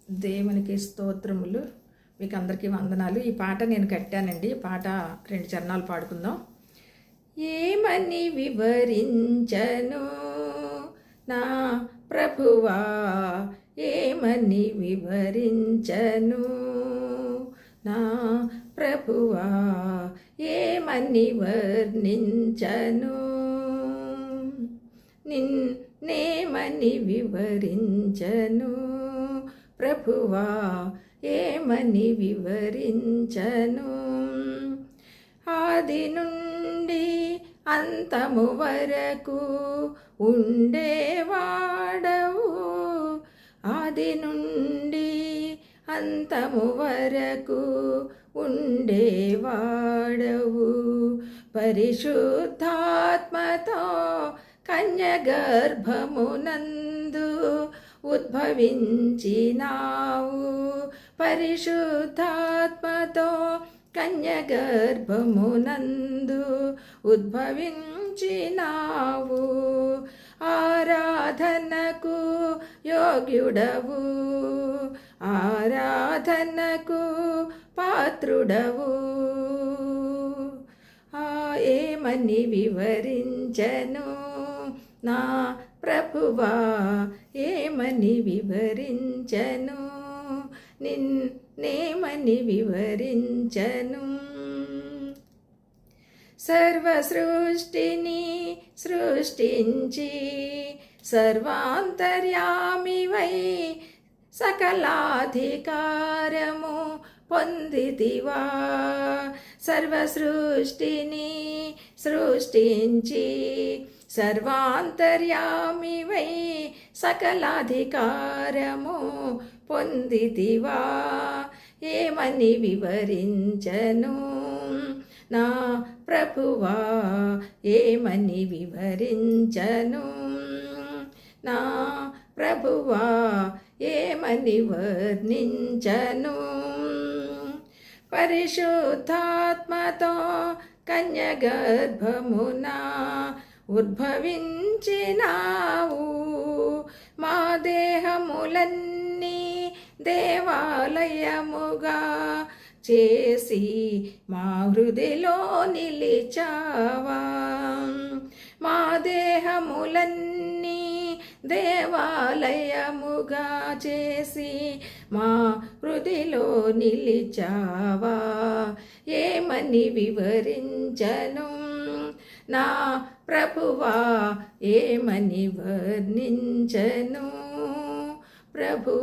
దేవునికి స్తోత్రములు. మీకు అందరికీ వందనాలు. ఈ పాట నేను కట్టానండి. ఈ పాట 2 చరణాలు పాడుకుందాం. ఏమని వివరించను నా ప్రభువా, ఏమని వివరించను నా ప్రభువా, ఏమని వర్ణించను నిన్నేమని వివరించను ప్రభువా, ఏమని వివరించను. ఆది నుండి అంతము వరకు ఉండేవాడవు, ఆది నుండి అంతము వరకు ఉండేవాడవు. పరిశుద్ధాత్మతో కన్యగర్భమునందు ఉద్భవించినావు, పరిశుద్ధాత్మతో కన్యగర్భమునందు ఉద్భవించినావు. ఆరాధనకు యోగ్యుడవు, ఆరాధనకు పాత్రుడవు. ఏమని వివరించను నా ప్రభువా, ఏమని వివరించను నిన్నేమని వివరించను. సర్వ సృష్టిని సృష్టించి సర్వాంతర్యామివై సకలాధికారము పొందితివా. సర్వ సృష్టిని సృష్టించి సర్వాంతర్యామివై సకలాధికారము పొందితివా. ఏమని వివరించను నా ప్రభువా, ఏమని వివరించను నా ప్రభువా, ఏమని వర్ణించను. పరిశుద్ధాత్మతో కన్యగర్భమున ఉద్భవించినావు. మా దేహములన్నీ దేవాలయముగా చేసి మా హృదిలో నిలిచావా. మా దేహములన్నీ దేవాలయముగా చేసి మా హృదిలో నిలిచావా. ఏమని వివరించను నా ప్రభువా, ఏమని వర్ణించను ప్రభు.